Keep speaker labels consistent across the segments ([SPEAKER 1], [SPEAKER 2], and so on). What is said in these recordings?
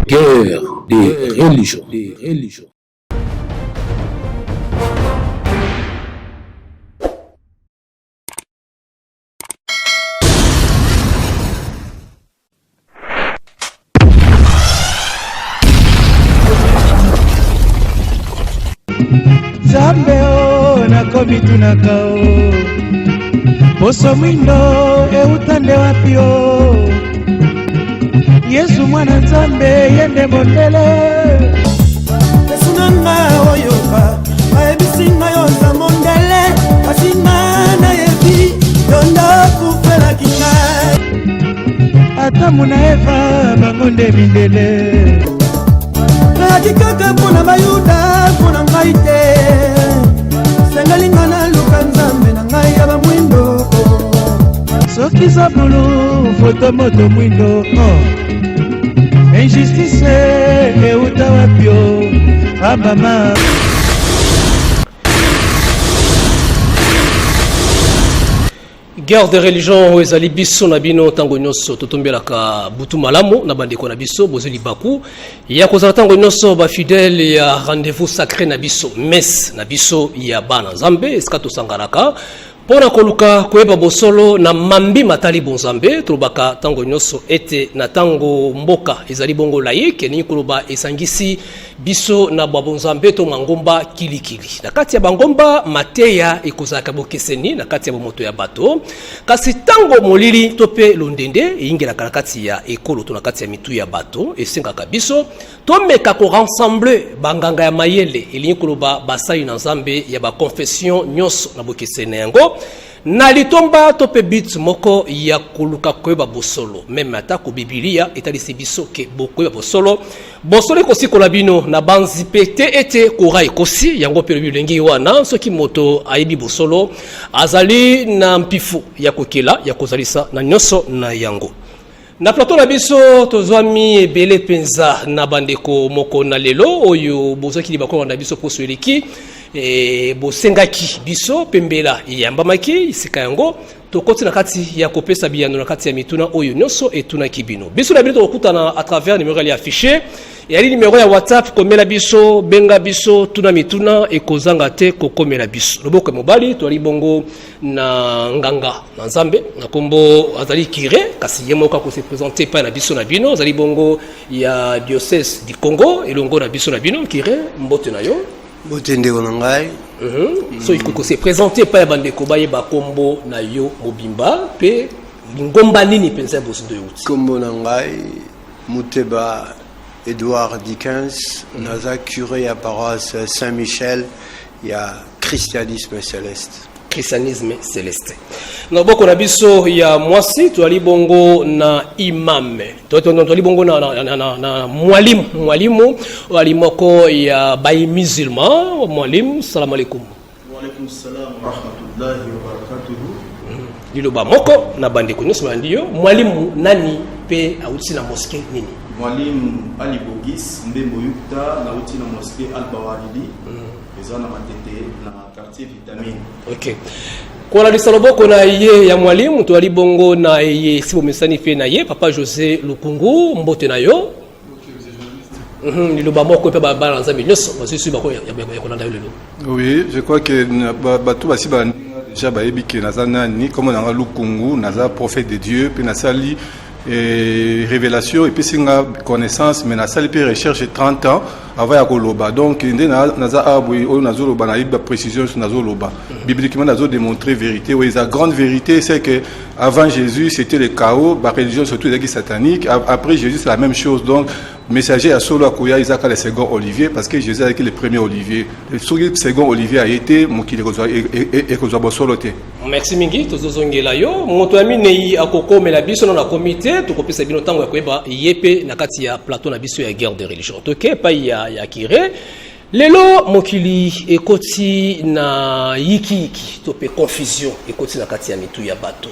[SPEAKER 1] Guerre des religions.
[SPEAKER 2] Zambe o nakomi tunaka o Poso mwindo eutande wapi o Yesu mwana Nzambe yende mondele
[SPEAKER 3] Yesu nanga oyoka Aebisinga yoza mondele Asinga na yebi Yonda kufela kinga
[SPEAKER 2] Ata muna Eva bangonde mindele
[SPEAKER 3] Nakikaka puna bayuda puna ngaite Sengalinga na luka Nzambe na ngai ya bamwindo
[SPEAKER 2] Soki za bulu foto moto mwindo Injustice euta wapio Abama
[SPEAKER 4] Guerre de religion ezali biso na bino tango nyonso totombelaka butu malamu na bandeko na biso bozeli baku ya kozala tango nyonso ba fidèle ya rendez-vous sacré na biso messe na biso ya bana Nzambe eska tosanganaka pona koluka koyeba bosolo na mambi matali bonzambe tolobaka tango nyonso ete na tango mboka ezali bongo laïque ni koloba esangisi biso na babonzambe to mangomba kilikili na kati ya bangomba mateya ekozaka bokeseni na kati ya bomoto ya bato kasi tango molili to pe londende eyingelaka na kati ya ekolo to na kati ya mitu ya bato esengaka biso tomeka ko rassembler banganga ya mayele elingi koloba basali na Nzambe ya ba confession nyonso na bokeseni yango na litomba tope bit moko ya koluka koyeba bosolo meme ata ko bibilia etalisi biso ke bokoyeba bosolo kosi kola bino na banzi pete ete korai kosi yango pe bilengi wana soki moto ayebi bosolo azali na mpifu ya kokela ya kozalisa na nyonso na yango na plateau na biso tozwami ebele penza na bandeko moko na lelo oyo bozoki libako na biso poso eleki bosengaki biso pembela yambamaki isika yango tokoti na kati ya kopesa biyano na kati ya mituna oyo nyonso etunaki bino biso na bino tokutana à travers numéro ya affiché yali numéro ya WhatsApp komela biso benga biso tuna mituna ekozanga te kokomela biso loboko mobali to ali bongo na nganga na Nzambe na kombo azali kire kasi yemoka ko se présenter pa na biso na bino azali bongo ya diocèse du Congo elongo na biso na bino kire mbote na yo
[SPEAKER 5] Botende onangai.
[SPEAKER 4] So il se présenter pa bandeko baye ba kombo na yo mobimba pe ngomba nini pensa bosindo yuti.
[SPEAKER 5] Kombo nangai Muteba Edouard Dickens, naza curé à paroisse Saint-Michel, il y a christianisme céleste.
[SPEAKER 4] Christianisme céleste. Na boko na biso ya mwasi tuali bongo na imam. Tuali bongo na mwalimu walimoko ya bai musulman mwalimu. Salam alaikum.
[SPEAKER 6] Wa alaikum salam wa rahmatullahi wa barakatuhu.
[SPEAKER 4] Liloba moko na bandeko nyonso bandiyo mwalimu nani pe auti na mosquée nini?
[SPEAKER 6] Mwalimu Ali Bogis Mbembo Yukta na uti na mosquée Al-Bawaridi. Ezana matete na quartier Vitamine.
[SPEAKER 4] OK. Kwa la lisaloboko na ye ya mwalimu tuali bongo na ye sibo mesani fe na ye papa José Lukungu mbote na yo. Liloba moko pe ba bala Nzambe nyonso basusu bako ya konanda lelo.
[SPEAKER 7] Oui, je crois que bato basi ba déjà bayebi ke nazana ni comme na Lukungu naza prophète de Dieu pe nasali révélation et puis c'est une connaissance mais na sali pe recherche 30 ans avant ya koloba donc ndé naza abui o nazo loba na iba précision sur nazo loba bibliquement nazo démontrer vérité oui la grande vérité c'est que avant Jésus c'était le chaos la religion surtout les satanique après Jésus c'est la même chose donc messager à solo akoya Isaac le second olivier parce que Jésus a été le premier olivier le second olivier a été mokili kozwa et kozwa bosoloté.
[SPEAKER 4] Merci mingi tozozongela yo moto amine akokomela biso na comité tokopesa bino tango ya koyeba yepe na kati ya plateau na biso ya guerre de religion toke pa ya kire lelo mokili ekoti na yiki tope confusion ekoti na kati ya mitu ya bato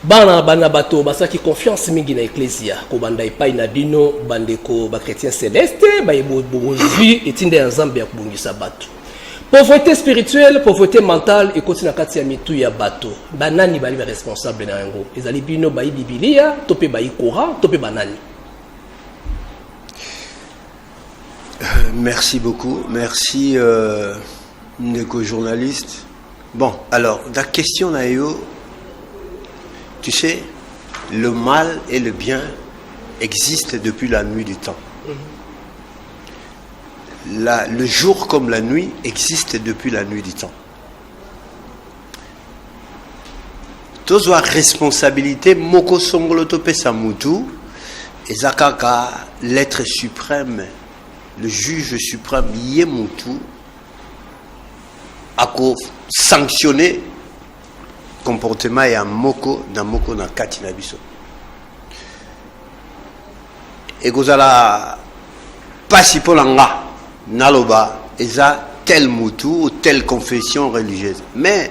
[SPEAKER 4] bana bato basaki confiance mingi na ecclesia ko banda epai na bino bandeko ba chrétien céleste ba ebozi etinde ya Nzambe ya kubungisa bato. Pauvreté spirituelle, pauvreté mentale et continue à katia mitu ya bato. Banani bali responsable na yango. Ezali bino bayi Biblia, topé bayi Coran, topé banani.
[SPEAKER 5] Merci beaucoup. Merci, Neko journaliste. Bon, alors, la question, Nayo, tu sais, le mal et le bien existent depuis la nuit du temps. Le jour comme la nuit existe depuis la nuit du temps. Tozwa responsabilité moko songolo tope samutu ezakaka l'être suprême, le juge suprême yemutu ako sanctionner comportement ya moko na kati na biso. Ekozala pasi polanga naloba eza tel mutu ou telle confession religieuse. Mais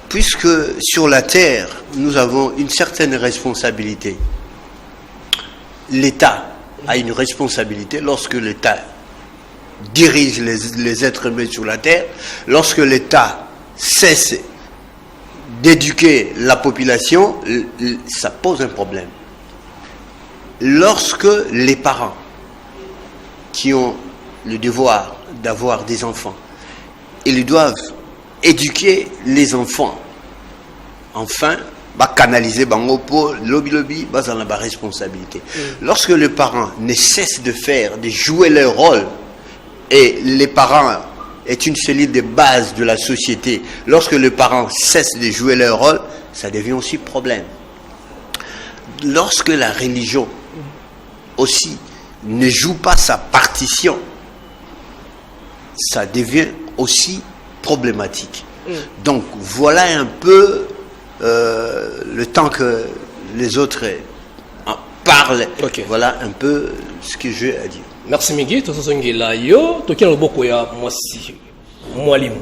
[SPEAKER 5] puisque sur la terre, nous avons une certaine responsabilité, l'État a une responsabilité lorsque l'État dirige les êtres humains sur la terre, lorsque l'État cesse d'éduquer la population, ça pose un problème. Lorsque les parents qui ont le devoir d'avoir des enfants, ils doivent éduquer les enfants, enfin, canaliser bango pour lobby, dans la responsabilité. Lorsque les parents ne cessent de jouer leur rôle, et les parents est une cellule de base de la société, lorsque les parents cessent de jouer leur rôle, ça devient aussi problème. Lorsque la religion aussi ne joue pas sa partition, ça devient aussi problématique. Donc voilà un peu le temps que les autres parlent. Okay. Voilà un peu ce que j'ai à dire.
[SPEAKER 4] Merci Migi, tosongela yo tokia loboko ya mwasi mwalimu.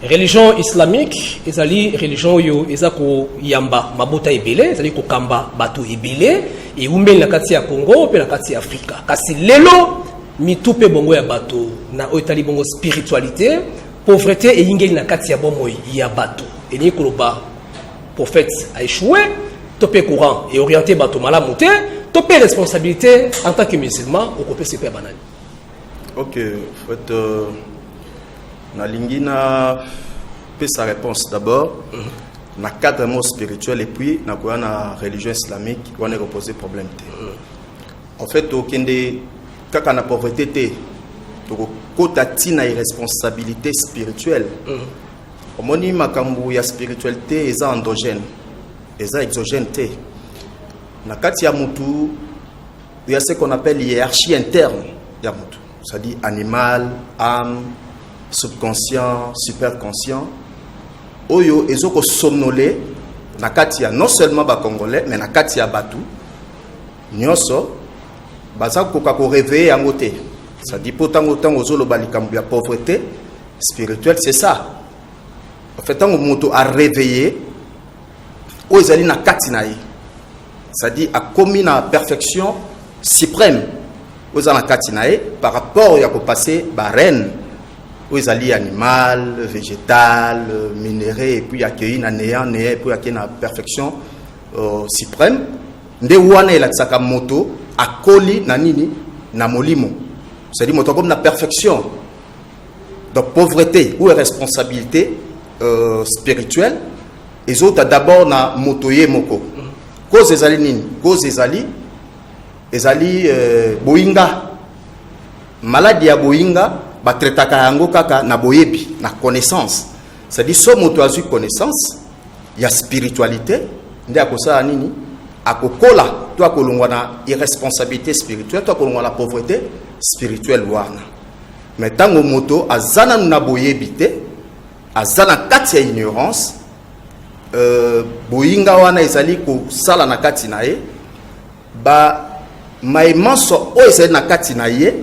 [SPEAKER 4] Religion islamique ezali religion yo ezako yamba mabota ebele, ezali ko kamba bato ebele e umbeli na kati ya Congo pe na kati ya Afrika. Kasi lelo mitupe bongo ya bato na otali bongo spiritualité, pauvreté et yingeli na kati ya bomo ya bato. Et ni koloba prophète a échoué, topé courant et orienté bato malamu te, topé responsabilité en tant que musulman au copé c'est pas banal.
[SPEAKER 6] OK, en fait na lingina peut sa réponse d'abord na cadre spirituel et puis na quoi na religion islamique on est reposé problème te. En fait au kende kaka na pauvreté te to kota tina irresponsabilité spirituelle. Omoni makambu ya spiritualité eza endogène, eza exogène te. Na kati ya mutu il y a ce qu'on appelle hiérarchie interne ya mutu, c'est-à-dire animal, âme, subconscient, superconscient. Oyo ezoko somnolé na kati ya non seulement ba congolais mais na kati ya batu nyoso baza koka ko réveiller yango te. C'est-à-dire pourtant autant ozolo balikambu ya pauvreté spirituelle, c'est ça. En fait, tant que moto a réveillé, ozali na kati na ye. C'est-à-dire a commis na perfection suprême. Ozali na kati na ye par rapport ya ko passer ba reine. Ozali animal, végétal, minéré et puis accueilli na néant et puis accueilli na perfection suprême. Nde wana ela tsaka moto akoli na nini na molimo. C'est-à-dire moto comme na perfection. Donc pauvreté ou responsabilité spirituelle, et autres d'abord na motoye moko. Cause ezali nini? Cause ezali boinga. Maladie ya boinga ba tretaka yango kaka na boyebi na connaissance. C'est-à-dire so moto azu connaissance ya spiritualité nde akosala nini? Akokola to akolongwa na irresponsabilité spirituelle, to akolongwa na pauvreté spirituelle wana. Mais tango moto azana na boyebi te, azana kati ya ignorance, boinga wana ezali ko sala na kati na ye, ba maimanso o ezali na kati na ye,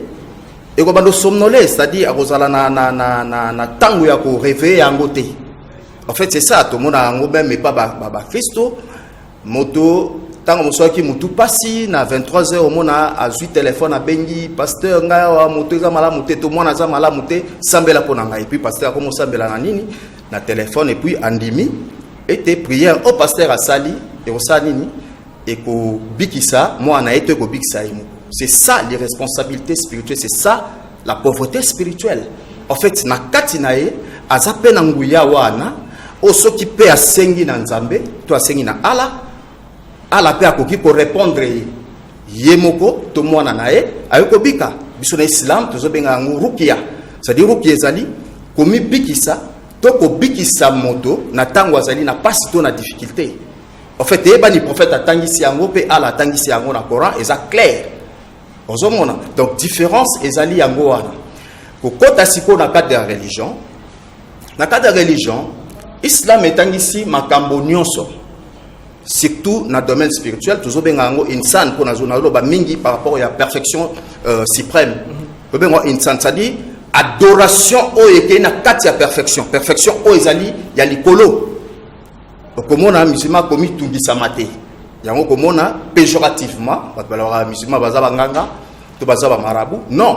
[SPEAKER 6] et ko bando somnolé, c'est-à-dire akozala na tango ya ko réveiller yango te. En fait c'est ça, tout le monde a yango même mais pas ba Christo, moto tango mosoaki mutu pasi na 23h au mona azui téléphone a bengi pasteur nga wa moto za mala muté to mona za mala muté sambela pona nga et puis pasteur comme sambela na nini na téléphone et puis andimi était prière au pasteur a sali et on sa nini et ko bikisa moi na été ko bikisa C'est ça les responsabilités spirituelles, c'est ça la pauvreté spirituelle. En fait, na katinae azape na nguya wana oso ki pe asengi na nzambe, to asengi na ala pe akoki ko répondre yemoko to mwana nae ayoko bika biso na Islam tozo benga rukia. C'est-à-dire rukia ezali komi bikisa to ko bikisa moto na tango azali na pasi to na difficulté. En fait, les prophètes atangisi yango pe ala atangisi yango na Coran eza clair. Donc différence ezali yango wana. Ko kota siko na cadre de la religion. Na cadre de la religion, Islam etangisi makambo nyonso. Surtout dans le domaine spirituel, toujours bien yango insan pour na zona lo ba mingi par rapport à la perfection suprême. Bien insan ça dit adoration o eke na kati ya perfection. Perfection o ezali ya likolo. Komona musulman komi tungisa mate yango komona péjorativement parce que la musulman bazaba nganga to bazaba marabout non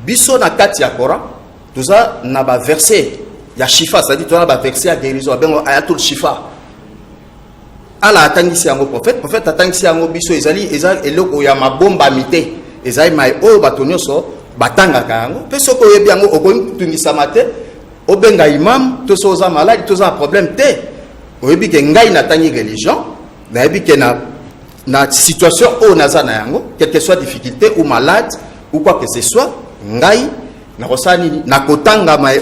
[SPEAKER 6] biso na kati ya Coran toza na ba verset ya shifa c'est-à-dire toza na ba verset ya guérison bengo ayatul shifa ala atangisi yango prophète atangisi yango biso ezali eloko ya mabomba mite ezali mai o batonyoso batanga kango pe soko yebi yango okomi tungisa mate obenga imam to soza malade to za problème te. Oyebi ke ngai natangi religion, nayebi ke na situation o nazana yango, quelle que soit difficulté ou malade ou quoi que ce soit, ngai na kosani na kotanga mai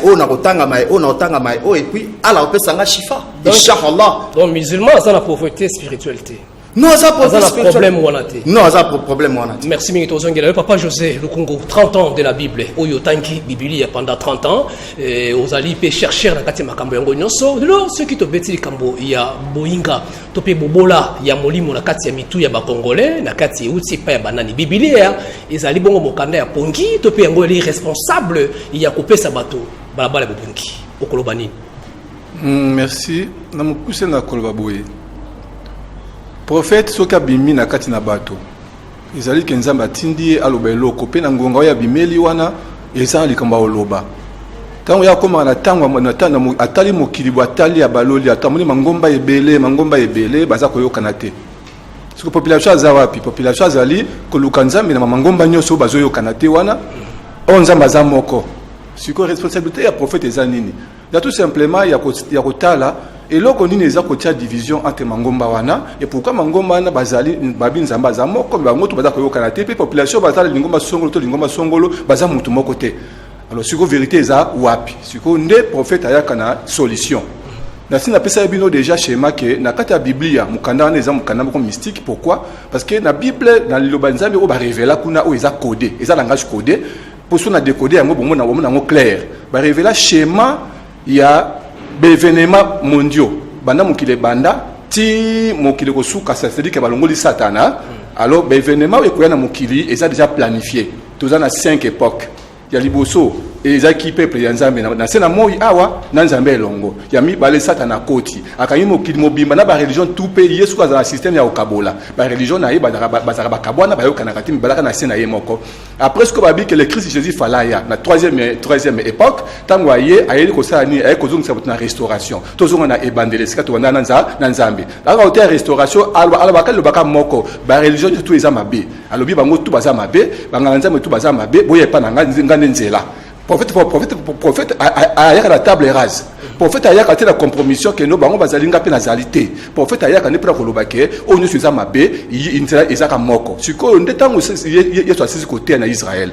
[SPEAKER 6] o et puis ala opesanga shifa. Inshallah.
[SPEAKER 4] Donc musulman ça la pauvreté spiritualité.
[SPEAKER 6] Non, ça
[SPEAKER 4] problème
[SPEAKER 6] non, ça problème wanate.
[SPEAKER 4] Merci Mingi Tozongela. Papa José le Congo 30 ans de la Bible. Oyo tanki Biblia pendant 30 ans et aux ali pe chercher na kati makambo yango nyonso. Lelo ceux qui to beti kambo ya boinga to pe bobola ya molimo na kati ya mitu ya ba congolais na kati uti pa ya banani Biblia ezali bongo mokanda ya pongi to pe yango eli responsable ya kopesa bato balabala ya pongi. Okolobani.
[SPEAKER 7] Merci. Na mukuse na koloba boye. Prophète soka bimi na kati na bato ezali ke nzambe atindi aloba eloko pe na ngonga oyo bimeli wana eza likambo oloba tango ya koma na tango na tanda atali mokili bo atali ya baloli atamoni mangomba ebele baza koyokana te siko population za wapi population azali koluka nzambe na mangomba nyonso bazoyokana te wana o nzambe za moko siko responsabilité ya prophète eza nini ya tout simplement ya kotala et là, on a une division entre Mangomba wana et pourquoi Mangomba wana bazali babin zamba za moko ba moto baza ko yokana te pe population bazali lingomba songolo baza mutu moko te. Alors siko vérité eza wapi siko nde prophète ayaka na solution na sina pesa bino déjà schéma que na kata biblia mukanda wana eza mukanda moko mystique. Pourquoi? Parce que na bible na liloba nzambe o ba révéla kuna o eza codé eza langage codé pour so na décoder yango bongo na bongo clair ba révéla schéma ya événements mondiaux banda mokile banda ti mokile kosuka ça veut dire que balongoli satana alors événements ekoya na mokili eza déjà planifié toza na 5 époques ya liboso ezaki peuple ya nzambe na sena moi awa na nzambe elongo ya mi bale satana koti akanyi mokili mobimba na ba religion tout pe yesu ko za système ya okabola ba religion na yeba bazara bakabwana bayokana kati balaka na sena yemoko après ce que babi que le Christ Jésus falaya na troisième époque tango ayeli ko sala ni ay ko zungisa na restauration tozonga na ebandele sika to na nzambe aka hotel restauration alba bakalo baka moko ba religion tout ezama be alobi bango tout bazama be bangana nzambe tout bazama be boye pa na ngane nzela. Prophète ayaka la table rase. Prophète ayaka la compromission que nous bango bazalinga pe nazalité. Prophète ayaka ne pra koloba ke onyo suza mabe inzela ezaka moko. Siko ndetango yeso asisi côté na Israël.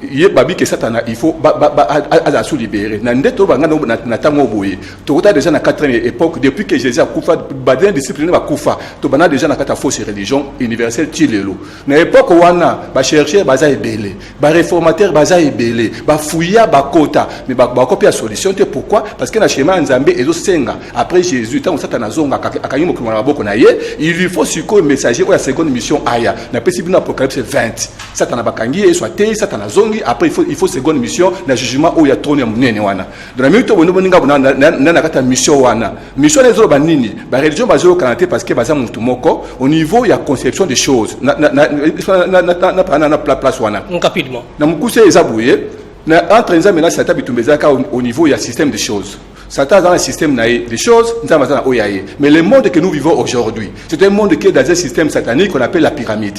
[SPEAKER 7] Ye babi que satana il faut à se libérer na ndeto banga na tango boye to kota déjà na 4e époque depuis que Jésus a kufa badin discipline ba kufa to bana déjà na kata fausse religion universelle tilelo na époque wana ba chercher baza ebele ba réformateur baza ebele ba fouilla ba kota mais ba copie la solution te pourquoi parce que na schéma nzambe ezo senga après Jésus tant satana zonga akanyimo ko na boko na ye il lui faut siko messager ou la seconde mission aya na pesi bino apocalypse 20 satana bakangi et soit te satana zonga après il faut seconde mission na jugement où il y a tourné munene wana dans la minute où on boninga na kata mission wana mission les ba nini ba religion bazo kanate parce que baza mutu moko au niveau il y a conception des choses na place wana
[SPEAKER 4] rapidement
[SPEAKER 7] na mukuse ezabouye na entre nzambe na satan bitumbezaka au niveau il y a système des choses. Satan dans le système des choses, mais le monde que nous vivons aujourd'hui, c'est un monde qui est dans un système satanique qu'on appelle la pyramide.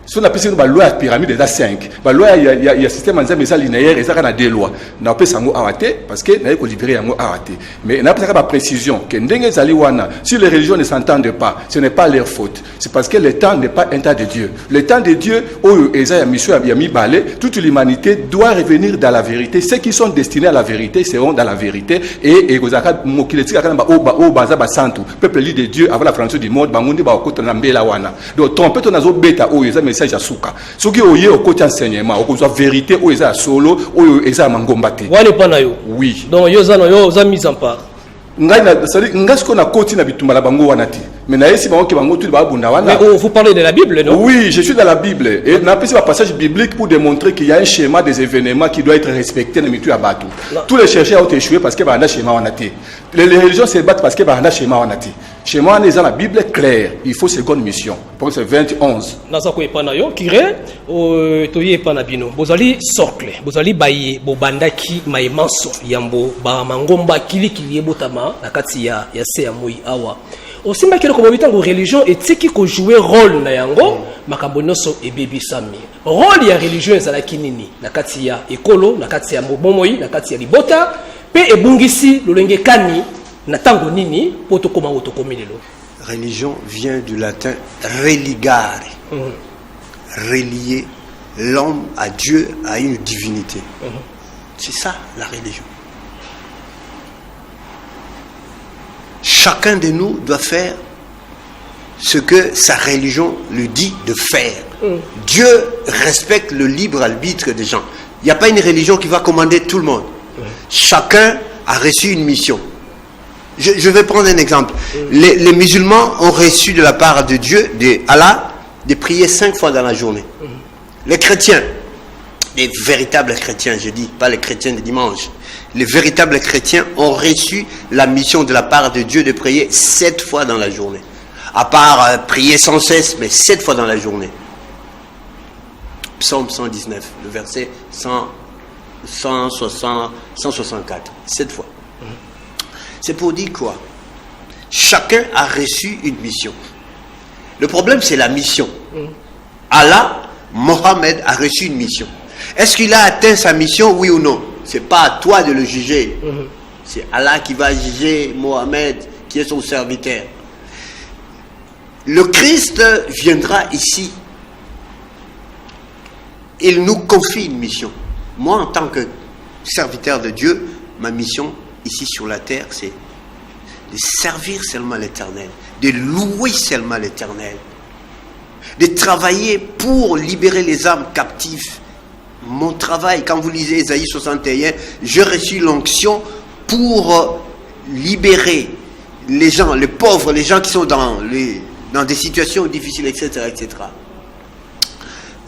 [SPEAKER 7] Si on a pris une loi à pyramide, il y a 5. La loi, il y a un système linéaire, il y a deux lois. On a pris ça parce que nous avons libéré un mot arrêté. Mais on a pris la précision que si les religions ne s'entendent pas, ce n'est pas leur faute. C'est parce que le temps n'est pas un temps de Dieu. Le temps de Dieu, toute l'humanité doit revenir dans la vérité. Ceux qui sont destinés à la vérité seront dans la vérité. Et le peuple de Dieu, avant la franchise du monde, donc trompette, on a bêta ou les messages à souka. Ce qui est au côté enseignement, au côté vérité, ou les solo, ou les mangombate. Oui. Donc, ils ont mis en part. Mais
[SPEAKER 4] vous parlez de la Bible, non?
[SPEAKER 7] Oui, je suis dans la Bible. Et on a pris un passage biblique pour démontrer qu'il y a un schéma des événements qui doit être respecté dans le Batou. Tous les chercheurs ont échoué parce qu'il y a un schéma en athée. Les religions se battent parce qu'il y a un schéma en athée. Schéma dans la Bible clair. Il faut seconde mission. Pour c'est 21.
[SPEAKER 4] Nazako epanayo kire o toye epanabino. Bozali socle, bozali baye bobandaki maimanso yambo ba mangomba kili botama na kati ya se ya moi awa. Osimba kilo ko bitango religion etiki ko jouer rôle na yango makambo nyonso ebebisami. Rôle ya religion ezalaki nini na kati ya ekolo, na kati ya bomoi, na kati ya libota pe ebungisi lolenge kani na tango nini poto koma otokomi lelo.
[SPEAKER 5] Religion vient du latin religare. Relier l'homme à Dieu, à une divinité. C'est ça la religion. Chacun de nous doit faire ce que sa religion lui dit de faire. Dieu respecte le libre arbitre des gens. Il n'y a pas une religion qui va commander tout le monde. Chacun a reçu une mission. Je vais prendre un exemple. Les musulmans ont reçu de la part de Dieu, de Allah, de prier 5 fois dans la journée. Les chrétiens, les véritables chrétiens, je dis, pas les chrétiens de dimanche, les véritables chrétiens ont reçu la mission de la part de Dieu de prier 7 fois dans la journée. À part prier sans cesse, mais 7 fois dans la journée. Psaume 119, le verset 164, 7 fois. C'est pour dire quoi? Chacun a reçu une mission. Le problème, c'est la mission. Allah, Mohammed, a reçu une mission. Est-ce qu'il a atteint sa mission, oui ou non? C'est pas à toi de le juger. C'est Allah qui va juger Mohammed, qui est son serviteur. Le Christ viendra ici. Il nous confie une mission. Moi, en tant que serviteur de Dieu, ma mission ici sur la terre, c'est de servir seulement l'Éternel, de louer seulement l'Éternel, de travailler pour libérer les âmes captives. Mon travail, quand vous lisez Ésaïe 61, j'ai reçu l'onction pour libérer les gens, les pauvres, les gens qui sont dans des situations difficiles, etc., etc.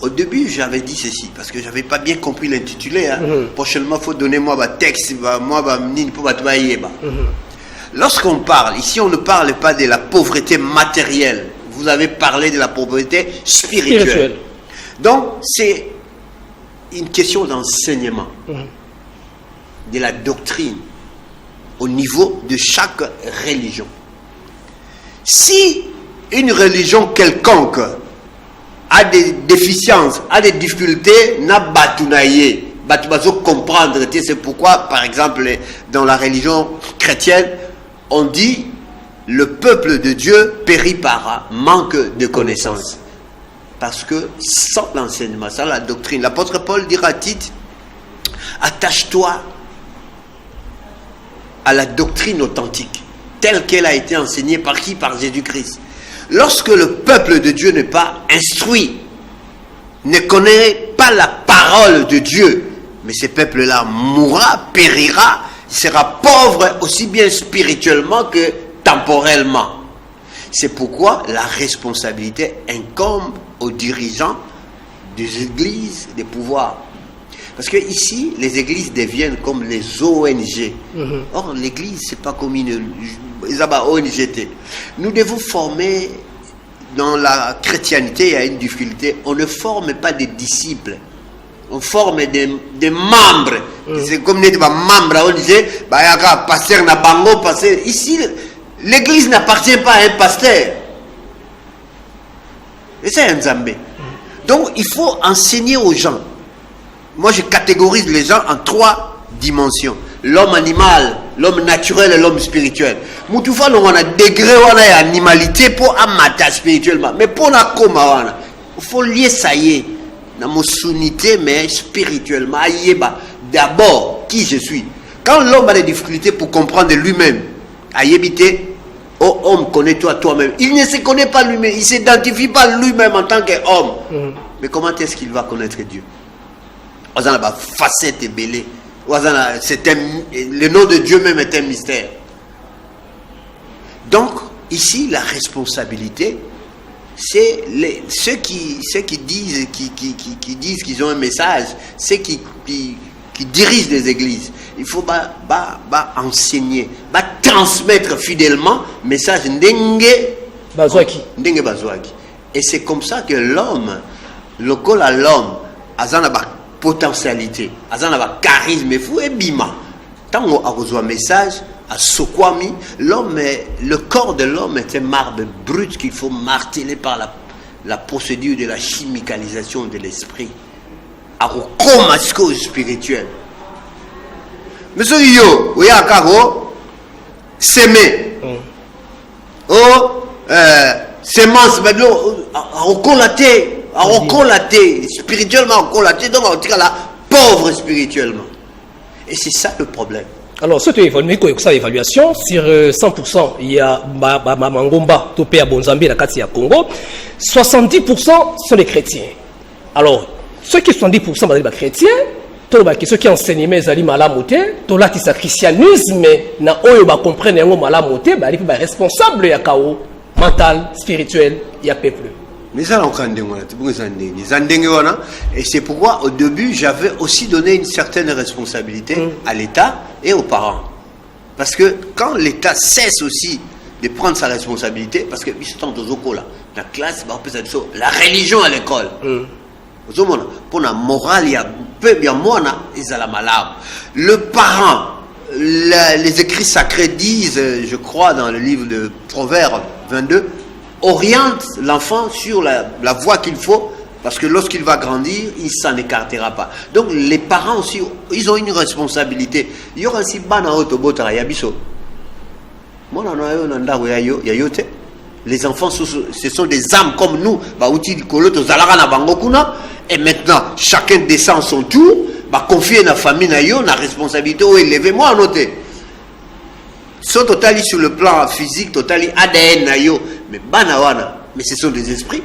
[SPEAKER 5] Au début, j'avais dit ceci, parce que je n'avais pas bien compris l'intitulé. Prochainement, il faut donner moi un texte, moi pour Lorsqu'on parle, ici on ne parle pas de la pauvreté matérielle. Vous avez parlé de la pauvreté spirituelle. Donc, c'est une question d'enseignement, de la doctrine, au niveau de chaque religion. Si une religion quelconque a des déficiences, a des difficultés, n'a batounaye, batoubazo comprendre. C'est pourquoi, par exemple, dans la religion chrétienne, on dit le peuple de Dieu périt par manque de connaissances. Parce que sans l'enseignement, sans la doctrine, l'apôtre Paul dira à Tite, attache-toi à la doctrine authentique, telle qu'elle a été enseignée par qui? Par Jésus-Christ. Lorsque le peuple de Dieu n'est pas instruit, ne connaît pas la parole de Dieu, mais ce peuple-là mourra, périra, sera pauvre aussi bien spirituellement que temporellement. C'est pourquoi la responsabilité incombe aux dirigeants des églises, des pouvoirs. Parce que ici, les églises deviennent comme les ONG. Or, l'église, c'est pas comme une ONG. Nous devons former, dans la chrétienté, il y a une difficulté, on ne forme pas des disciples. On forme des membres. C'est comme des membres, on disait, pasteur na bango, pasteur. Ici, l'église n'appartient pas à un pasteur. Et c'est un Zambé. Donc il faut enseigner aux gens. Moi je catégorise les gens en 3 dimensions. L'homme animal, l'homme naturel et l'homme spirituel. Moutoufa on a degré on a animalité pour amata spirituellement. Mais pour la coma il faut lier ça y est. Dans mon sunité mais spirituellement. D'abord qui je suis. Quand l'homme a des difficultés pour comprendre lui-même, ayébité, oh homme, connais-toi toi-même. Il ne se connaît pas lui-même, il ne s'identifie pas lui-même en tant qu'homme. Mais comment est-ce qu'il va connaître Dieu? Facette et belé. Le nom de Dieu même est un mystère. Donc, ici, la responsabilité, c'est ceux qui disent qu'ils ont un message, ceux qui dirigent des églises. Il faut enseigner, transmettre fidèlement le message Ndenge Bazwaki. Et c'est comme ça que l'homme, le col à l'homme, a une potentialité, a un charisme, il faut bima. Tant qu'on a reçu un message, à Sokwami, le corps de l'homme est un marbre brut qu'il faut marteler par la procédure de la chimicalisation de l'esprit. À recomasco spirituel. Monsieur Yo, oui, à Caro, s'aimer. Semence, mais à recolater, spirituellement à recolater, donc en tout cas là, pauvre spirituellement. Et c'est ça le problème.
[SPEAKER 4] Alors, cette évaluation, sur 100%, il y a Mangomba, Topé à Bonzambi, la Katia Congo, 70% sont des chrétiens. Alors, ceux qui sont 70% sont des chrétiens, ceux qui enseignent les ali malamote, to là qui sa christianisme na oyo ba comprendre yango malamote, ba li responsable ya kao mental, spirituel, ya peuple.
[SPEAKER 5] Mais ça et c'est pourquoi au début j'avais aussi donné une certaine responsabilité à l'État et aux parents. Parce que quand l'État cesse aussi de prendre sa responsabilité, parce que la classe, la religion à l'école. Pour la morale, il y a peu bien moins, ils ont la malade. Le parent, les écrits sacrés disent, je crois dans le livre de Proverbes 22, oriente l'enfant sur la voie qu'il faut, parce que lorsqu'il va grandir, il ne s'en écartera pas. Donc les parents aussi, ils ont une responsabilité. Il y aura aussi bana autobota yabiso. Les enfants, ce sont des âmes comme nous. Et maintenant, chacun descend son tour, confier la famille, la responsabilité, élever. Moi, à noter. Sont totalement sur le plan physique, totalement ADN, mais ce sont des esprits.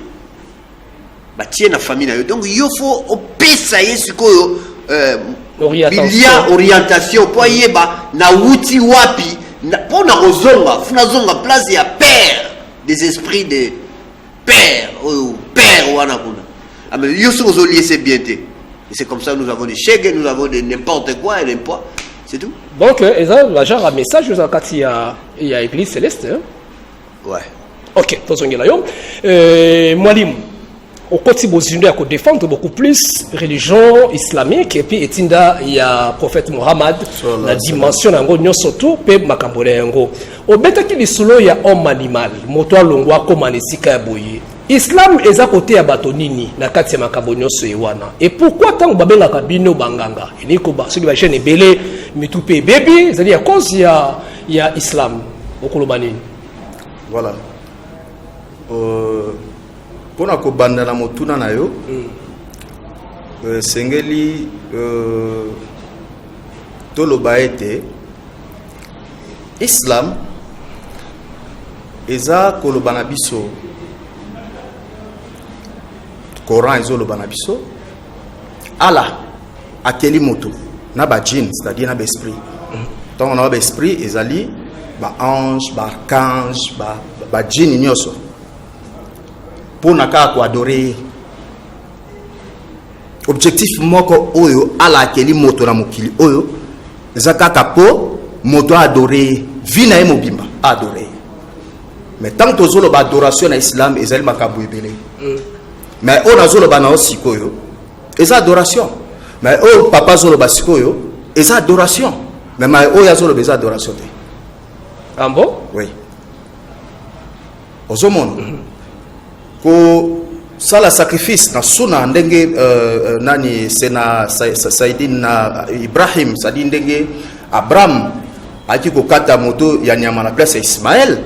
[SPEAKER 5] Tiens la famille. Donc, il faut opayer ce qu'il y a orientation. Pour y na wuti wapi, pour na rozonga, funazonga place il y a père des esprits de père, père wana kuna. Mais yoso lié c'est bien. Et c'est comme ça que nous avons des chèques, nous avons de n'importe quoi et n'importe. C'est tout.
[SPEAKER 4] Donc, il genre un message, il y a l'église céleste. Hein?
[SPEAKER 5] Ouais.
[SPEAKER 4] Ok, Mwalim, au quotidien, il faut défendre beaucoup plus la religion islamique. Et puis, il y a le prophète Mohammed, la dimension de surtout, et Makambole. Au bêta qui est solo, il y a homme animal, moto longwa comme anisika boye. Islam est à côté à Batonini, na kati ya makabonyo sewana. Et pourquoi tant que babenga kabino banganga? Il ko ba celui va chaîne belé mitupe bébé, c'est-à-dire à cause il y a islam au Kolobani.
[SPEAKER 6] Voilà. Pour na ko banda na motuna na yo. Sengeli toloba ete Islam eza kolobana biso Coran ezolo banabiso Allah akeli moto na ba djinn c'est-à-dire na ba esprit donc on a ba esprit ezali ba ange ba archange ba djinn nyoso pour naka ko adorer objectif moko oyo Allah akeli moto na mokili oyo ezaka po moto adorer vina e mobimba adorer mais tant que tozolo ba adoration na islam ezali makabu ebele mais on a zolo bana osikoyo et adoration mais oh papa zolo basikoyo et adoration mais oh ya zolo bez adoration te
[SPEAKER 4] ah bon
[SPEAKER 6] oui aux hommes ko ça la sacrifice na suna ndenge nani sena Saidin na Ibrahim sadi ndenge Abraham aki kokata moto ya nyama na place Ismaël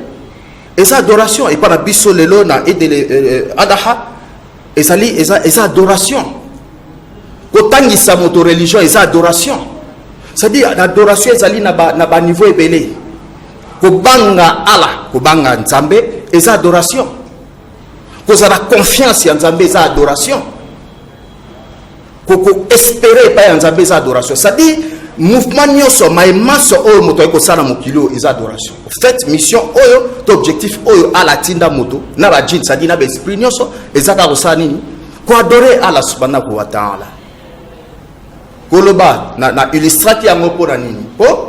[SPEAKER 6] et sa adoration et pas na biso lelo na edele adaha et sali et sa adoration kotangisa moto religion et sa adoration c'est-à-dire l'adoration ezali na ba niveau ebele kobanga ala kobanga nzambe et sa adoration cause la confiance en Nzambe sa adoration koko espérer pas en Nzambe sa adoration ça dit mouvement nyoso maemaso oyo moto eko sala mokilo et sa adoration en fait mission oyo to objectif oyo ala tinda moto na ba jin ça dit na ba esprit nyoso et ça ka kosala nini ko adorer Allah subhanahu wa ta'ala koloba na illustrati yango pona nini po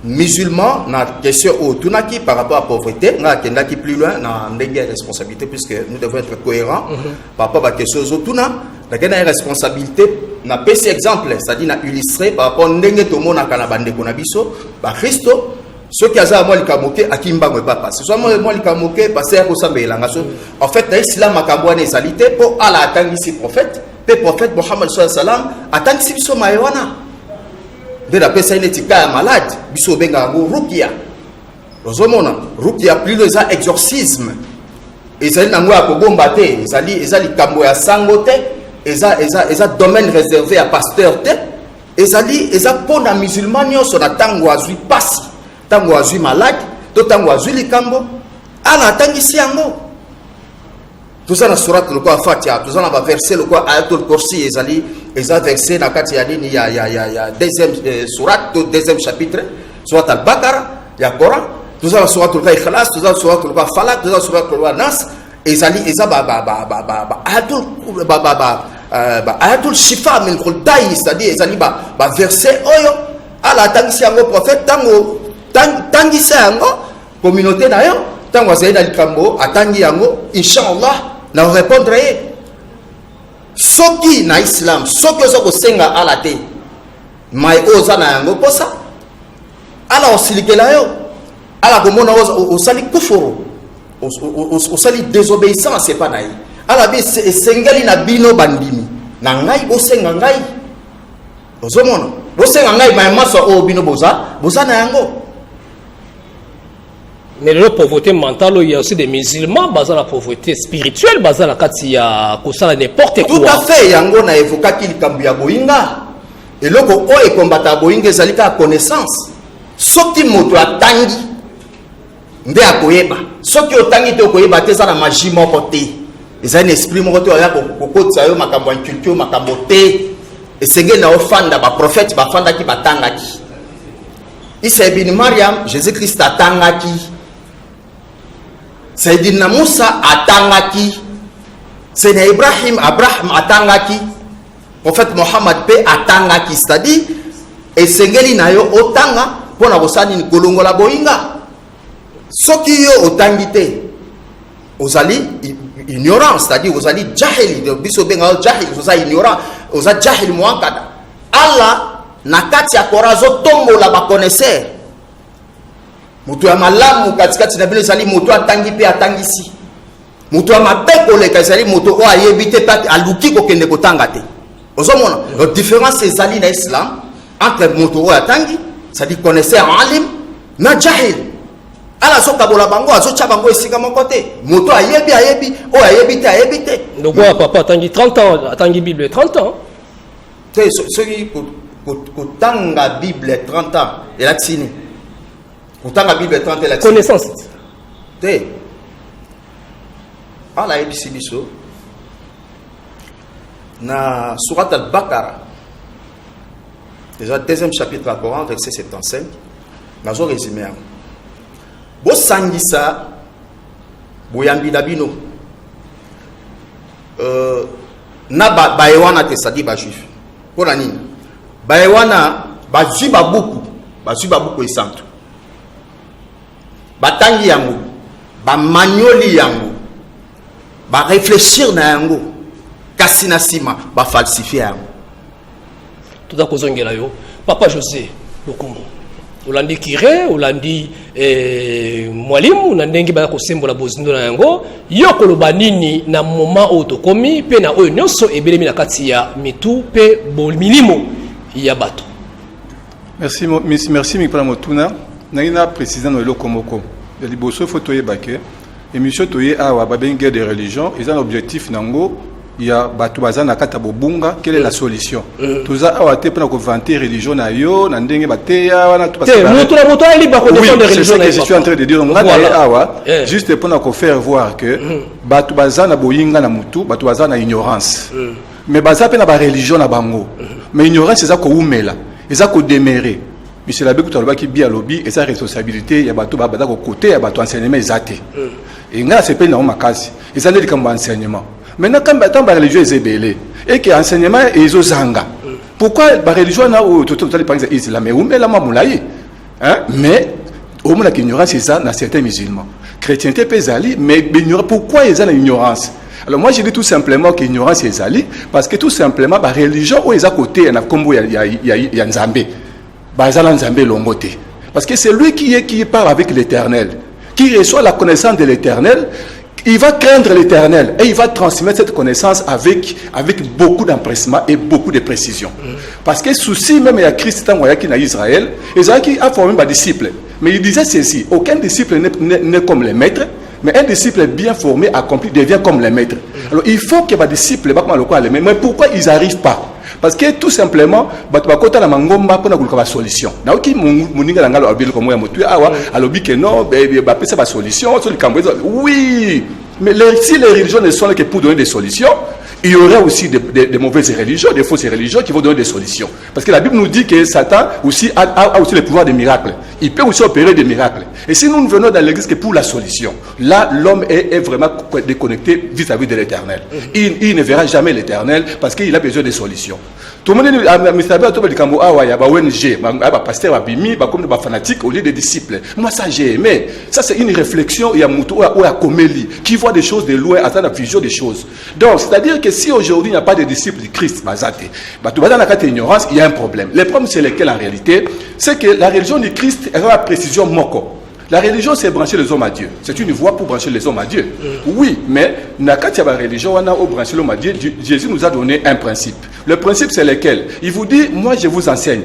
[SPEAKER 6] musulman na question au tunaki par rapport à la pauvreté na kenda qui plus loin na ndenge responsabilité puisque nous devons être cohérents par rapport à la question au tuna na kenda responsabilité na pesi exemple ça dit na illustrer par rapport ndenge to mona kana bande ko na biso ba Christo ceux qui aza moi likamoke akimbango pas passer soit moi likamoke passer ko sambela ngaso en fait na islam makabwana ezalité pour ala atangisi prophète pe prophète Mohammed sallallahu alayhi wa sallam atangisi biso mayewana de la personne est malade biso benga ngo rukia rozomona rukia plus les exorcisme ezali nango ya kobomba te ezali kambo ya sango te eza domaine réservé à pasteur te ezali pona musulman nyonso na tango azwi pasi tango azwi malade to tango azwi likambo ala atangisi yango tout ça na surat le quoi Fatiha tout ça na ba verset le quoi ayatul kursi ezali verset na kati ya nini ya deuxième surat to deuxième chapitre surat al-Baqara ya Coran tout ça surat le quoi Ikhlas tout ça surat le quoi Falaq tout ça surat le quoi Nas ezali ayatul shifa min khultai c'est-à-dire ezali ba verset oyo ala tangisi yango prophète tangisi yango communauté na yo tango azali na likambo atangi yango inshallah na répondre soki na islam soki ozo kosenga ala te mai oza na yango posa ala osilikela yo ala komona osali kufuru osali désobéissance c'est pas naï ala bi esengeli na bino bandimi na ngai bosenga ngai ozomona bosenga ngai mai maso o bino boza na yango.
[SPEAKER 4] Mais la pauvreté mentale, il y a aussi des musulmans basés sur la pauvreté spirituelle, basés sur la katia, ça n'importe quoi.
[SPEAKER 6] Tout à fait, yango na évoqué qu'il cambia boinga. Et loko o e combattre boinga zalika connaissance. Soki moto atangi nde akoyeba. Soki otangi te okoyeba te za na magie moko te. Eza un esprit moko te ya kokotsa yo makambo ya culture makambo te. Esenge na ofanda ba prophète ba fanda ki batanga ki. Isa ibn Maryam, Jésus-Christ atangaki. Sayyidina Musa atangaki. Sayyidina Abraham atangaki. Prophète Mohammed pe atangaki. C'est-à-dire, esengeli na yo otanga pona kosani ni kolongola boinga. Soki yo otangi te, ozali ignorance, c'est-à-dire ozali jahili, biso benga jahili, ozali ignorant, ozali jahili muankada. Allah na kati ya korazo tombola ba connaisseur. Mutu ya malamu katikati na bino ezali mutu atangi pe atangisi. Mutu ya mapeko leka ezali mutu o ayebite pati aluki kokende kotanga te. Ozomona, la différence ezali na islam entre mutu o atangi, c'est-à-dire connaisseur alim na jahil. Ala soka bola bango azocha bango esika moko te. Mutu ayebi o ayebite.
[SPEAKER 4] Donc papa atangi 30 ans, atangi Bible 30 ans.
[SPEAKER 6] Te soki kotanga Bible 30 ans et la tsini. Kotanga Bible 30 et la tsini.
[SPEAKER 4] Connaissance.
[SPEAKER 6] Te. Ala ebisi biso. Na surat al-Baqara. Déjà deuxième chapitre du Coran verset 75. Nazo résumé. Bo sangisa boyambi dabino. Na baewana te sadi ba juif. Pona nini? Baewana bazwi babuku esantu. Batangi yango, ba manyoli yango, ba réfléchir na yango, kasi na sima, ba falsifier yango.
[SPEAKER 4] Tout à kozongela yo. Papa José Lukumbu. Olandi kire, olandi mwalimu, na ndenge ba ko sembola bozindo na yango, yoko loba nini na moment otokomi pe na oyo nyonso ebelemi na kati ya mitu pe bolmilimo ya bato.
[SPEAKER 7] Merci Mikpala Motuna. Naina président de l'Okomoko. De liboso fotoye bake. Émission toye awa babenge de religion, ils ont l'objectif nango. Il y a Batoubaza Nakata Bobunga, quelle est la solution? Tout ça, on a été pour vanter religion na yo, nandenge bateya, wana tout passer. Oui, c'est ce que je suis en train de dire. On a juste pour faire voir que Batoubaza na boyinga na mutu, Batoubaza na ignorance. Mais baza pe na ba religion na bango. Mais ignorance c'est ça ko umela, c'est ça ko démérer. Monsieur Labé Koutaloba qui bien lobby et sa responsabilité, il y a bateau bada ko côté, il y a bateau enseignement ezate. Et nga c'est pe na makasi. Ils ont dit comme enseignement. Maintenant, quand la religion est ébélée et que l'enseignement est aux zanga, pourquoi la religion n'a pas par exemple mais au moins l'ignorance c'est ça dans certains musulmans. Chrétienté peut aller, mais pourquoi ils ont l'ignorance? Alors moi je dis tout simplement que l'ignorance est allée parce que tout simplement la religion où ils à côté il y a comme il y a Nzambé, Nzambé longote. Parce que c'est lui qui parle avec l'Éternel, qui reçoit la connaissance de l'Éternel. Il va craindre l'Éternel et il va transmettre cette connaissance avec beaucoup d'empressement et beaucoup de précision. Parce que souci même il y a Christ qui est Israël, Israël qui a formé des disciples. Mais il disait ceci, aucun disciple n'est comme les maîtres, mais un disciple bien formé, accompli, devient comme les maîtres. Alors il faut que les disciples, mais pourquoi ils n'arrivent pas? Parce que tout simplement, bato na mangomba pona kuluka solution. Na oki muninga la ngalo abili comme motu awa alobi que non, ba pesa ba solution, sur le cambré. Oui, mais si les religions ne sont là que pour donner des solutions, il y aura aussi des mauvaises religions, des fausses religions qui vont donner des solutions. Parce que la Bible nous dit que Satan aussi a aussi le pouvoir des miracles. Il peut aussi opérer des miracles. Et si nous ne venons dans l'église que pour la solution, là, l'homme est vraiment déconnecté vis-à-vis de l'éternel. Il ne verra jamais l'éternel parce qu'il a besoin de solutions. Tout le monde dit, il y a ONG, pasteur, comme des fanatiques au lieu des disciples. Moi, ça, j'ai aimé. Ça, c'est une réflexion. Il y a Moutou ou à Koméli qui voit des choses de loin, attend la vision des choses. Donc, c'est-à-dire que si aujourd'hui il n'y a pas de disciples de Christ, il y a un problème. Le problème, c'est lequel en réalité? C'est que la religion de Christ, elle a la précision moko. La religion, c'est brancher les hommes à Dieu. C'est une voie pour brancher les hommes à Dieu. Oui, mais dans la religion, on a branché l'homme à Dieu. Jésus nous a donné un principe. Le principe, c'est lequel? Il vous dit, moi, je vous enseigne.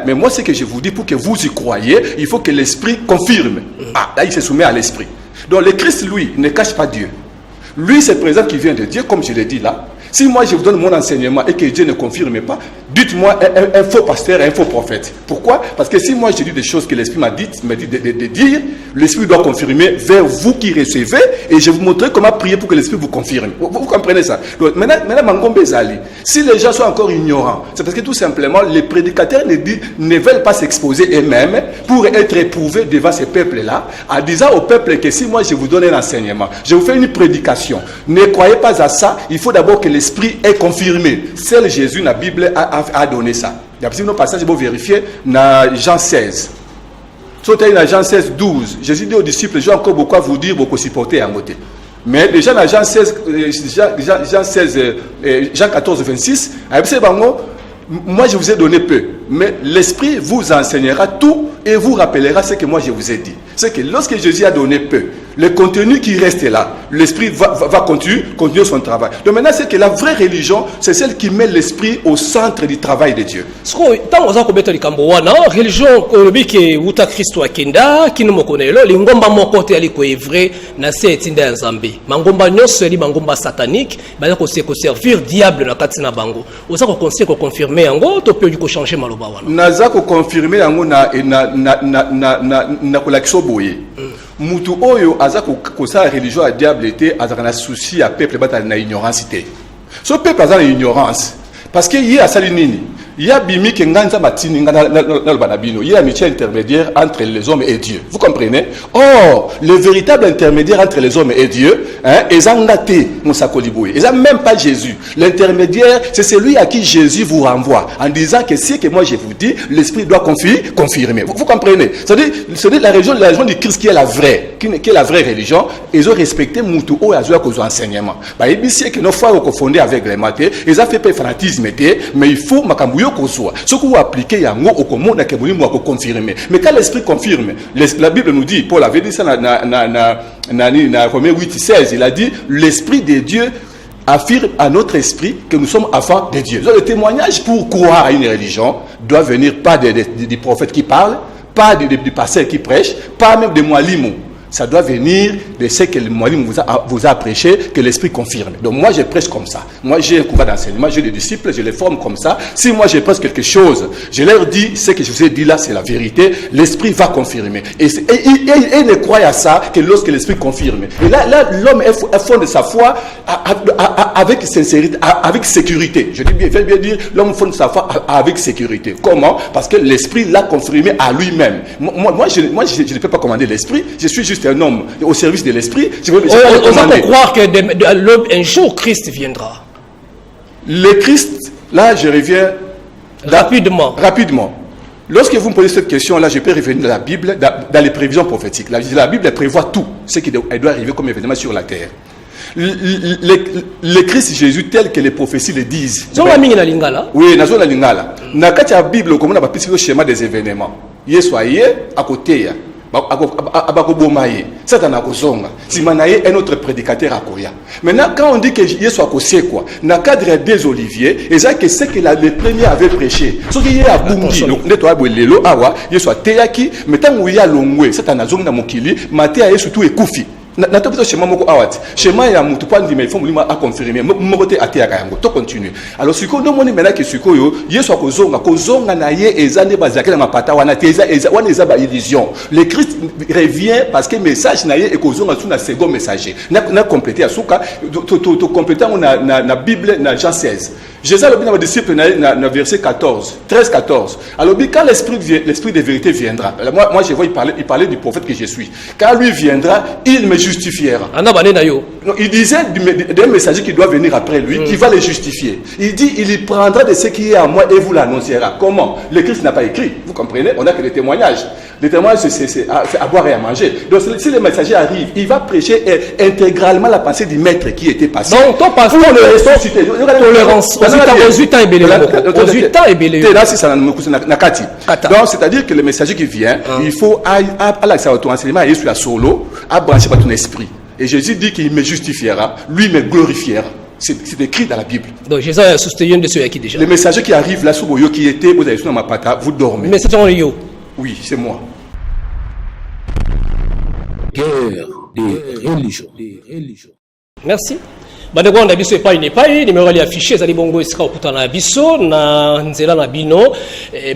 [SPEAKER 7] Mais moi, ce que je vous dis, pour que vous y croyez, il faut que l'Esprit confirme. Ah, là, il se soumet à l'Esprit. Donc, le Christ, lui, ne cache pas Dieu. Lui, c'est le présent qui vient de Dieu, comme je l'ai dit là. Si moi je vous donne mon enseignement et que Dieu ne confirme pas, dites-moi un faux pasteur, un faux prophète. Pourquoi? Parce que si moi je dis des choses que l'Esprit m'a dit de dire, l'Esprit doit confirmer vers vous qui recevez et je vais vous montrer comment prier pour que l'Esprit vous confirme. Vous comprenez ça? Donc, maintenant, Mangombe Zali, si les gens sont encore ignorants, c'est parce que tout simplement les prédicateurs ne veulent pas s'exposer eux-mêmes pour être éprouvés devant ces peuples-là, en disant au peuple que si moi je vous donne un enseignement, je vous fais une prédication, ne croyez pas à ça, il faut d'abord que l'Esprit est confirmé. Seul Jésus, la Bible, a donné ça. Il y a plusieurs passages pour vérifier dans Jean 16. Surtout dans Jean 16, 12. Jésus dit aux disciples, j'ai encore beaucoup à vous dire, beaucoup supporter à côté. Mais déjà dans Jean 16, Jean 14, 26, moi je vous ai donné peu, mais l'Esprit vous enseignera tout et vous rappellera ce que moi je vous ai dit. C'est que lorsque Jésus a donné peu, le contenu qui reste là, l'Esprit va continuer son travail. Donc maintenant, c'est que la vraie religion, c'est celle qui met l'Esprit au centre du travail de Dieu.
[SPEAKER 4] Tant que vous religion, que Uta Christo Akenda, qui nous connaît, l'ingomba moko te aliko vrai, na se etinda nzambe. Mangomba nyonso li mangomba satanique, ba ko se ko servir diable na katina bango. Oza ko conseil ko confirmer yango, to pe ko changer maloba wana.
[SPEAKER 7] Naza ko confirmer yango na ko lakso boye. Mutu oyo aza ko sa religion à diable était azana souci à peuple batali na ignorance té. Ce peuple azana ignorance parce que y a salinini. Il y a bimi ke nganza matini ngana na banabino. Il y a amitié intermédiaire entre les hommes et Dieu. Vous comprenez? Or, le véritable intermédiaire entre les hommes et Dieu, ezangate musakoliboye. Eza même pas Jésus. L'intermédiaire, c'est celui à qui Jésus vous renvoie en disant que ce que moi je vous dis, l'Esprit doit confirmer. Vous comprenez? C'est-à-dire la religion du Christ qui est la vraie, qui est la vraie religion. Ils ont respecté mutu o azwa kozo enseignement. Ba ebisi que nos frères confondés avec les maths, ils ont fait fanatisme. mysticisme, mais il faut makambuyo kozwa. Ce que vous appliquez yango au commun na kebuli mo confirmer. Mais quand l'esprit confirme, la Bible nous dit, Paul avait dit ça na Romains 8:16, il a dit l'esprit de Dieu affirme à notre esprit que nous sommes enfants de Dieu. Donc, le témoignage pour croire à une religion doit venir pas des prophètes qui parlent, pas des pasteurs qui prêchent, pas même des mualimou. Ça doit venir de ce que le mualim vous a prêché, que l'esprit confirme. Donc moi je prêche comme ça. Moi j'ai un cours d'enseignement, j'ai des disciples, je les forme comme ça. Si moi je prêche quelque chose, je leur dis ce que je vous ai dit là c'est la vérité, l'esprit va confirmer. Et il ne croit à ça que lorsque l'esprit confirme. Et là l'homme fonde sa foi avec sincérité, avec sécurité. Je dis bien dire, l'homme fonde sa foi avec sécurité. Comment? Parce que l'esprit l'a confirmé à lui-même. Moi je ne peux pas commander l'esprit, je suis juste un homme au service de l'esprit. On
[SPEAKER 4] peut croire que un jour Christ viendra.
[SPEAKER 7] Le Christ, là je reviens
[SPEAKER 4] rapidement.
[SPEAKER 7] Lorsque vous me posez cette question-là, je peux revenir dans la Bible, dans les prévisions prophétiques. La Bible prévoit tout ce qui doit arriver comme événement sur la terre. Le Christ Jésus tel que les prophéties le disent. Oui, dans la lingala. Dans la Bible, comme on a le schéma des événements. Yesoye à côté. Satan a kozonga. Si manaye un autre prédicateur à Koya. Maintenant, quand on dit que Yesu a kosé quoi, dans le cadre des Oliviers, et ça que c'est que les premiers avaient prêché. Ce qui est à Bungi, donc nettoie lelo awa, Yesu a teyaki, mais tant où il y a longwe, Satan a zonga mokili, maté a surtout ekufi. Na topiso schéma moko awati schéma ya mutu pa ndima il faut mulima a confirmer moko te ateaka yango to continue. Alors siko ndo moni mena ke siko yo Yesu akozonga na ye ezande bazakela mapata wana te wana eza ba illusion. Le Christ revient parce que message na ye ekozonga sous na second messager na compléter asuka to compléter na Bible na Jean 16. Jésus a dit à mes disciples dans verset 13-14. Alors, quand l'esprit de vérité viendra, moi je vois, il parlait du prophète que je suis. Quand lui viendra, il me justifiera. Il disait d'un messager qui doit venir après lui, qui va le justifier. Il dit, il prendra de ce qui est à moi et vous l'annoncera. Comment? Le Christ n'a pas écrit. Vous comprenez? On n'a que des témoignages. Les témoignages, c'est à boire et à manger. Donc, si le messager arrive, il va prêcher intégralement la pensée du maître qui était passé.
[SPEAKER 4] Non, ton pasteur, tolérance.
[SPEAKER 7] Donc, c'est-à-dire que le messager qui vient, il faut à l'accès à ton enseignement, aller sur la solo, à brancher par ton esprit. Et Jésus dit qu'il me justifiera, lui me glorifiera. C'est écrit dans la Bible.
[SPEAKER 4] Donc Jésus a soutenu de ceux qui déjà.
[SPEAKER 7] Le messager qui arrive là, sous qui était, vous allez sur ma pata, vous dormez.
[SPEAKER 4] Mais c'est un yo.
[SPEAKER 7] Oui, c'est moi.
[SPEAKER 1] Guerre des religions.
[SPEAKER 4] Merci. Bandeko on a biso epai nepai numéro ali affiché ezali bongo esika okutana biso na nzela na bino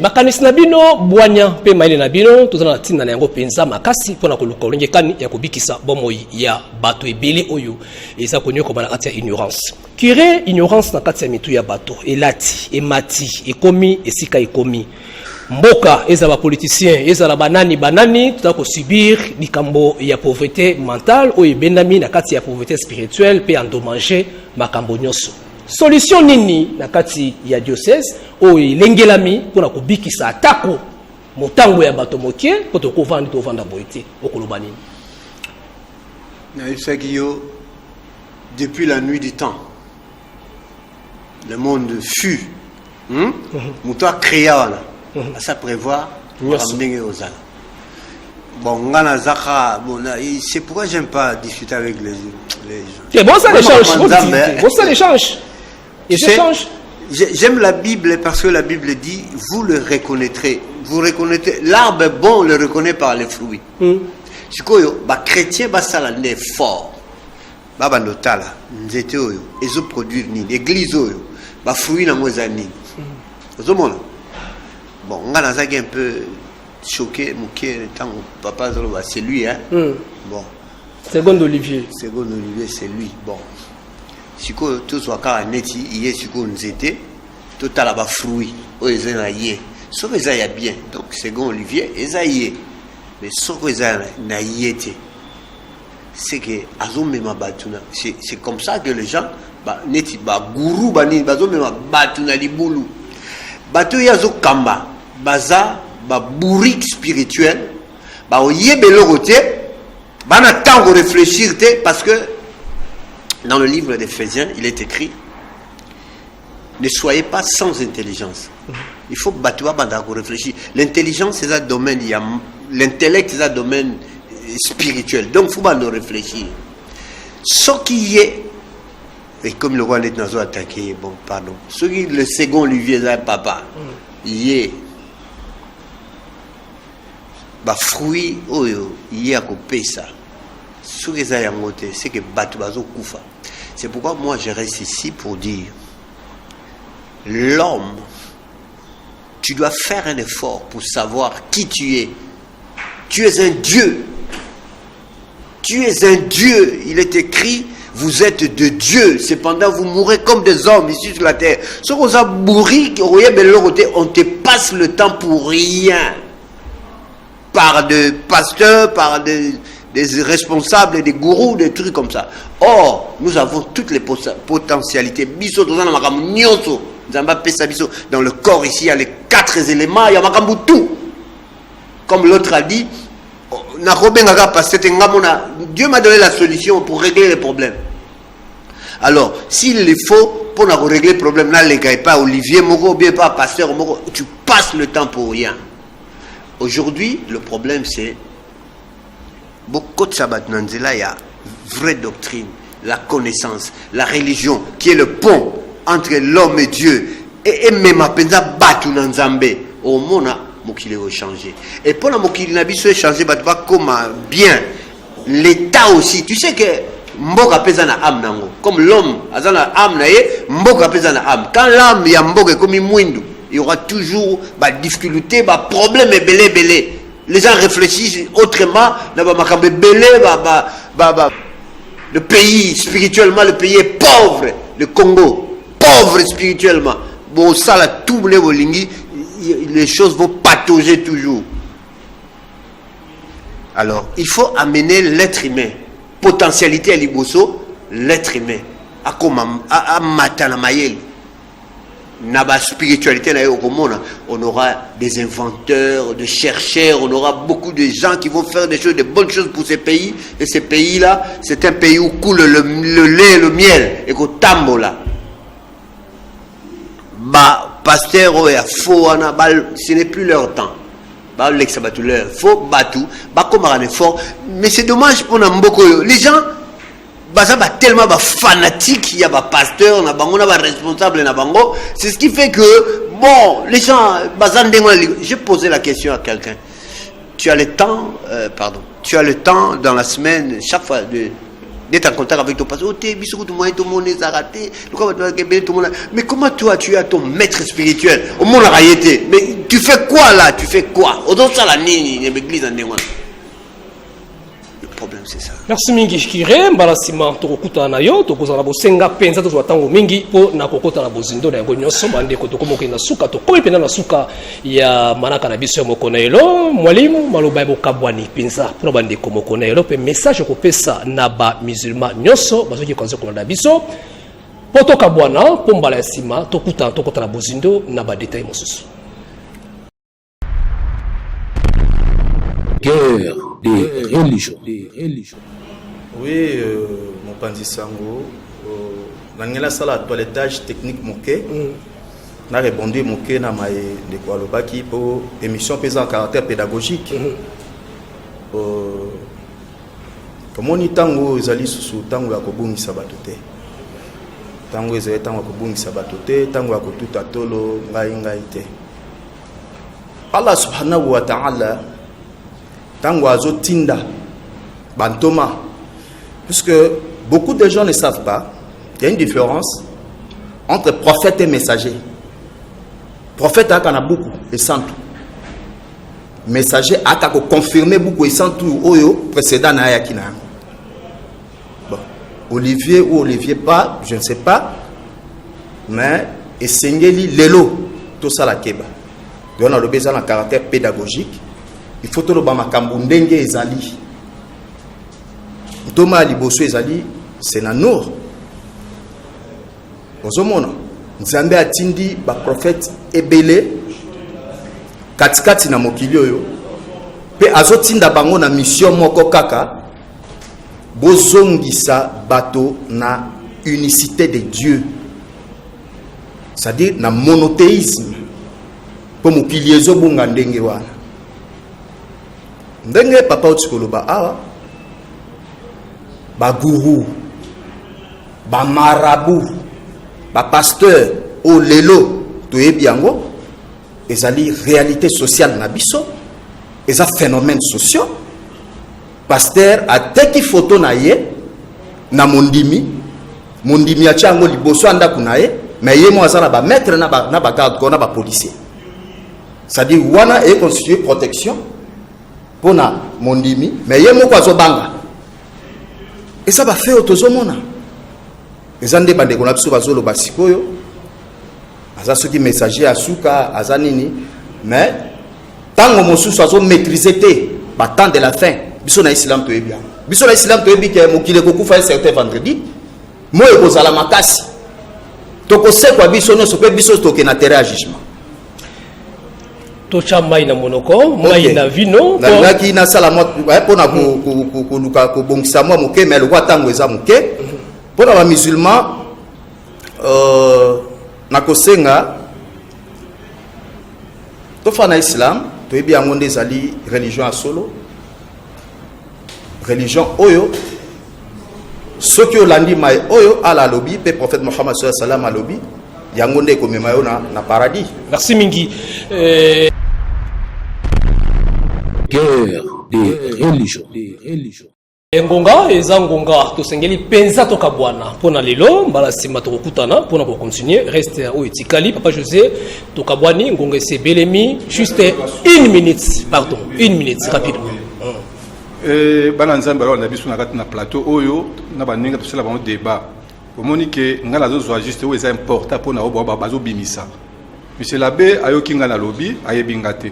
[SPEAKER 4] makanisi na bino bwanya pe maile na bino tozana na tinda na yango penza makasi pona koluka olenge kani ya kubikisa bomoi ya bato ebele oyo eza konyo ko bana kati ya ignorance kire ignorance na kati ya mitu ya bato elati emati ekomi esika ekomi mboka eza ba politicien eza la banani tutako subir likambo ya pauvreté mentale ou ebendami na kati ya pauvreté spirituelle pe endommager makambo nyoso. Solution nini na kati ya diocèse ou lengelami pona kubikisa atako motango ya bato mokie poto ko vandi to vanda boité okoloba nini?
[SPEAKER 5] Na isagio depuis la nuit du temps le monde fut muto a créé wana à ça prévoir ramener aux âmes. Bon, c'est pourquoi j'aime pas discuter avec les gens.
[SPEAKER 4] C'est bon ça l'échange. Bon ça l'échange.
[SPEAKER 5] J'aime la Bible parce que la Bible dit vous le reconnaîtrez. Vous reconnaîtrez l'arbre bon, on le reconnaît par les fruits. C'est quoi bah chrétien bah ça là n'est fort. Bah notala nzete oyo ezo produire ni l'église oyo bah fruits na moisani. Vous monde. Bon, on a un peu choqué, papa c'est lui, hein. Bon.
[SPEAKER 4] Seconde Olivier,
[SPEAKER 5] c'est lui. Bon. Si tout soit car neti, il est sur nous était, tout à la bas fruit, oh ils en aillé. Sauf qu'ils aillent bien. Donc second Olivier, ils aillent. Mais sauf qu'ils aillent c'est que azome ma batuna. C'est comme ça que les gens, bah neti bah gourou bani, bazome ma batuna libulu. Bato yazo kamba. Baza ba bourrique spirituel ba oyebelo côté ba na temps de réfléchir parce que dans le livre d'Éphésiens il est écrit ne soyez pas sans intelligence. Il faut battre réfléchir. L'intelligence, c'est un domaine, l'intellect, c'est un domaine spirituel. Donc, il faut nous réfléchir. Ce qui est, et comme le roi n'est pas attaqué, bon, pardon, ce qui est le second Olivier, c'est papa, il est, fruit, il est à couper ça. Ce qui est c'est que battre koufa. C'est pourquoi moi je reste ici pour dire, l'homme, tu dois faire un effort pour savoir qui tu es. Tu es un Dieu. Tu es un Dieu. Il est écrit, vous êtes de Dieu. Cependant, vous mourrez comme des hommes ici sur la terre. Ce qu'on a bourri, on te passe le temps pour rien. Par des pasteurs, par des responsables, des gourous, des trucs comme ça. Or, nous avons toutes les potentialités. Dans le corps ici, il y a les 4 éléments, il y a tout. Comme l'autre a dit, Dieu m'a donné la solution pour régler les problèmes. Alors, s'il le faut, pour régler le problème, pas Olivier Moro, bien pas Pasteur Moro, tu passes le temps pour rien. Aujourd'hui, le problème c'est beaucoup de sabbat nanzela, il y a vraie doctrine, la connaissance, la religion qui est le pont entre l'homme et Dieu. Et même à penza batu nanzambe au monde mokile va changer. Et pour la mokile na biso changer batu va comme bien l'état aussi. Tu sais que mboka pesa na âme nango. Comme l'homme azana âme na ye, mboka pesa na âme. Quand l'âme ya mboka comme mwindu, il y aura toujours des difficultés, des problèmes et belé. Les gens réfléchissent autrement. Le pays, spirituellement, le pays est pauvre. Le Congo, pauvre spirituellement. Bon, ça, là, tout les choses vont patauger toujours. Alors, il faut amener l'être humain. Potentialité à l'Iboso, l'être humain. À Matanamayel. Naba spiritualité on aura des inventeurs, des chercheurs, on aura beaucoup de gens qui vont faire des choses, de bonnes choses pour ces pays. Et ces pays-là, c'est un pays où coule le lait et le miel. Et qu'au tambola, pasteur ce n'est plus leur temps. Faut battre, comme un effort. Mais c'est dommage pour nous. Les gens tellement fanatiques, il y a des pasteurs, on a des responsables, c'est ce qui fait que, bon, les gens, j'ai posé la question à quelqu'un. Tu as le temps, dans la semaine, chaque fois, d'être en contact avec ton pasteur. Mais comment toi, tu as ton maître spirituel au monde a réalité? Mais tu fais quoi là? Tu fais quoi? Le problème c'est ça.
[SPEAKER 4] Merci mingi Kire, mbalasima tokokuta na yo, tokozala bosenga penza tozwa tango mingi po na kokota na bozindo na yango nyonso bande ko tokomoke na suka to komi pena na suka ya manaka na biso mokonelo mwalimu maloba bokabwani penza pour bande ko mokonelo pe message ko pesa na ba musulman nyonso bazoki konzo ko na biso poto kabwana po mbalasima tokota na bozindo na ba détail mosusu.
[SPEAKER 1] Guerre des religions.
[SPEAKER 6] Oui, mon pandi sango, nangela sala toilettage technique moké. Na répondu moké na mai de quoi le baki pour émission pesant en caractère pédagogique. Comme on y tango ezali sous tango ya kobungi sabatote. Tango ezali tango ya kobungi sabatote, tango ya kotuta tolo ngai te. Allah subhanahu wa ta'ala tango azo tinda bantoma, puisque beaucoup de gens ne savent pas, il y a une différence entre prophète et messager. Prophète a beaucoup et sans tout. Messager a confirmé beaucoup et sans tout oyo précédent na yakina. Bon, Olivier ou Olivier pas, je ne sais pas, mais esengeli lelo tout ça la keba. Donc on a le besoin d'un caractère pédagogique. Il faut que le makambo ndenge ezali. Thomas liboso ezali c'est na nord. Ozomona Nzambe atindi ba prophète ebele katikati na mokili oyo pe azotinda bango na mission moko kaka bozongisa bato na unicité de Dieu. c'est-à-dire na monothéisme pour mokili ezobonga ndenge wana ndenge papa otikoloba awa bagourou bamarabout bapasteur o lelo toyebi yango ezali réalité sociale na biso eza phénomène sociaux pasteur ateki photo na ye na mondimi atia yango liboso andako na ye mais ye mo aza na bamaître na bagarde corps na bapolicier c'est-à-dire wana e constituer protection pona mondimi mais ye moko azobanga eza bafe oyo tozomona eza nde bandeko na biso bazoloba sikoyo aza soki messager asuka aza nini mais tango mosusu azomaîtriser te batemps de la fin biso na islam toyebi yango biso na islam toyebi ke mokili ekokufa un certain vendredi moi ekozala makasi tokosekwa biso nyonso mpe biso toke na terrain ya jugement
[SPEAKER 4] tocha mai na monoko mai na vino
[SPEAKER 6] nalingaki nasala mpona koluka kobongisa mwa moke mais lokwa ntango eza moke mpona bamusulman nakosenga tofa na islam toyebi yango nde ezali religion ya solo religion oyo soki olandi mai oyo ala alobi mpe prophète Mohammed sallallahu alayhi wa sallam alobi yango nde ekomema yo na paradis.
[SPEAKER 4] Merci mingi.
[SPEAKER 1] Guerre des religions.
[SPEAKER 4] Ngonga eza ngonga tosengeli penza toka bwana pona lelo mbala sima tokutana pona ko continuer reste au etikali papa José toka bwani ngonga c'est belemi juste une minute pardon une minute rapidement.
[SPEAKER 7] Bana nzambe alors na biso na kati na plateau oyo na baninga tosala ba débat omoni ke ngala zo juste o eza important pona o bazo bimisa monsieur l'abbé ayoki ngala lobi ayebinga te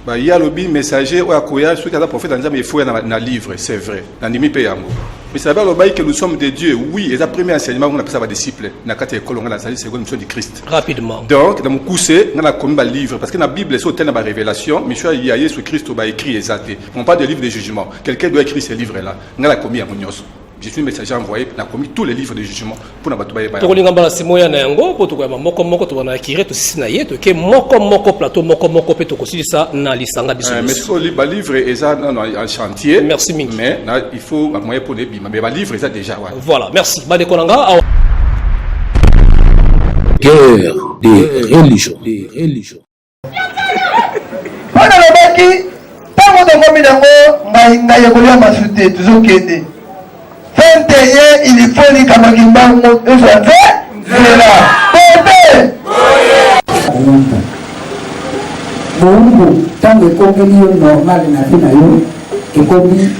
[SPEAKER 7] ba ya lobi messager o akoya ceux qui a prophète nzambe faut na livre c'est vrai na ndimi pe yango mais ça va le bail que nous sommes des dieux oui et ça premier enseignement on appelle ça ba disciples na kati école ngala sali seconde mission du Christ
[SPEAKER 4] rapidement
[SPEAKER 7] donc dans mon cousé ngala comme ba livre parce que la Bible c'est autant ba révélation monsieur il y a Jésus Christ ba écrit exacté on parle de livre de jugement quelqu'un doit écrire ces livres là ngala commis à monyoso je suis messager envoyé na commis tous les livres de jugement pour na batuba yeba
[SPEAKER 4] to kolinga mbala simoya na yango po to kwa moko to na akire to sina yeto ke moko plateau moko pe to kosilisa na lisanga biso
[SPEAKER 7] mais so li ba livre eza en chantier
[SPEAKER 4] merci mingi
[SPEAKER 7] mais il faut ba moyen pour les bima mais ba livre eza déjà
[SPEAKER 4] voilà merci ba de konanga
[SPEAKER 1] Guerre des religions.
[SPEAKER 3] Bana lobaki tango tokomi nango ngai yekolia masute tuzokende 21 il faut ni kamagimbango ezate zela bebe
[SPEAKER 8] bongo tango ekongeli yo normal na vie na yo ekomi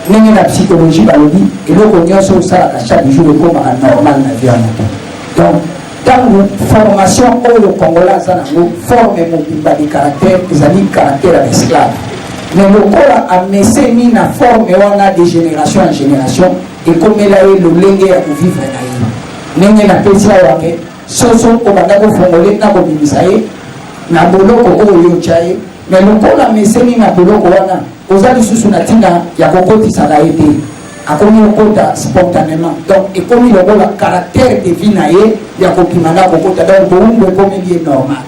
[SPEAKER 8] ndenge na psychologie balobi eloko nyonso osalaka chaque jour ekomaka normal na vie ya moto donc tango formation oyo kongola aza nango forme mobimba de caractère ezali caractère ya esclave mais lokola ameseni na forme wana de génération en génération ekomela ye lolenge ya kovivre na ye ndenge napesi awa ke soso obanda kofongole na kobimisa ye na boloko oyo yotya ye mais lokola ameseni na boloko wana oza lisusu na ntina ya kokotisaka ye te akomi okota spontanément donc ekomi lokola caractère de vie na ye ya kokima na kokota donc boumbu ekomeli ye normal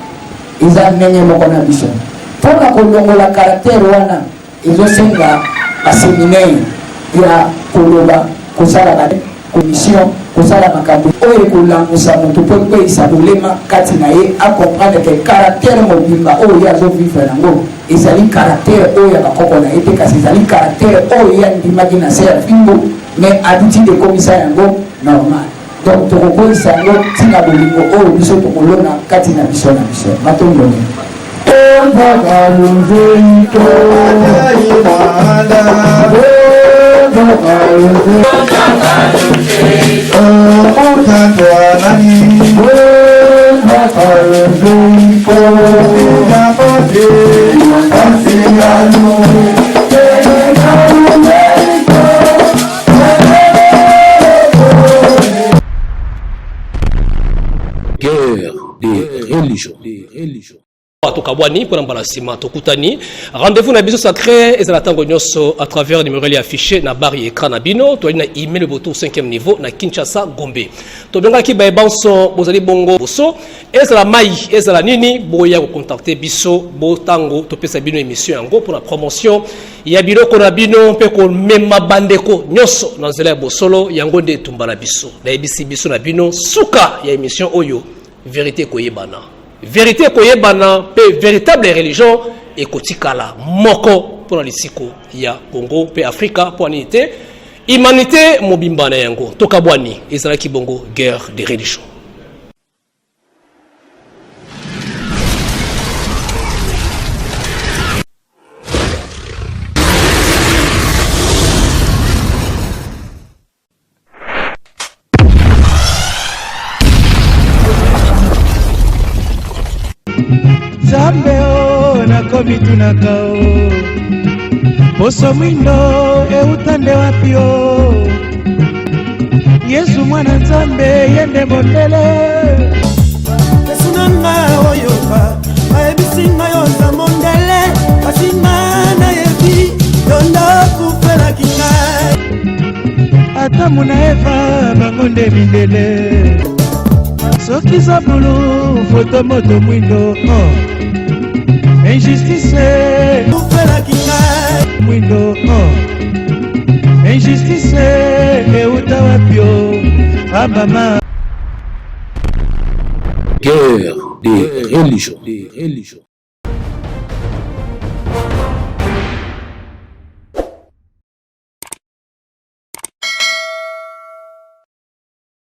[SPEAKER 8] eza ndenge moko na biso mpona kolongola caractère wana ezosenga baséminaire ya koloba kosala commission kosala makambo oyo ekolangusa moto mpo ekweyisa bolema kati na ye acomprendre ke caractère mobimba oyo ye azovivre nango ezali caractère oyo ya bakoko na ye te kasi ezali caractère oyo ye andimaki na se ya fimbo mais habitude ekomisa yango normal donc tokokweyisa yango ntina bolingo oyo biso tokolona kati na biso matongoni
[SPEAKER 1] Guerre des religions.
[SPEAKER 4] Tokabwani pour l'emballassement Tokutani. Rendez-vous na biso sacré et la tango nyonso à travers le numéro affiché na barre écran na bino. To na email le boto 5e niveau na Kinshasa Gombe. To benga ki ba banso bozali bongo boso ezala mai ezala nini boya ko contacter biso bo tango to pesa bino émission yango pour la promotion ya biloko na bino pe ko mema bandeko nyonso na nzela ya bosolo yango nde tumbala biso. Na ebisi biso na bino suka ya émission oyo vérité koyebana. Vérité koyebana pe véritable religion et kotikala moko pour lisiko ya Congo pe Afrika pour unité humanité mobimba na yango tokabwani ezalaki bongo guerre des religions.
[SPEAKER 2] Zambe o nakomi tunaka o poso mwindo eutande wapi o Yesu mwana Nzambe yende mondele
[SPEAKER 3] Esunanga oyoka aebisinga yonza mondele Asinga na yebi yonda kupela kingai
[SPEAKER 2] Adamu na Eva bangonde mindele Soki zabulu foto moto mwindo Injustice
[SPEAKER 3] kupela kingai
[SPEAKER 2] mwindo Injustice euta wapio Abama
[SPEAKER 1] Guerre des religions.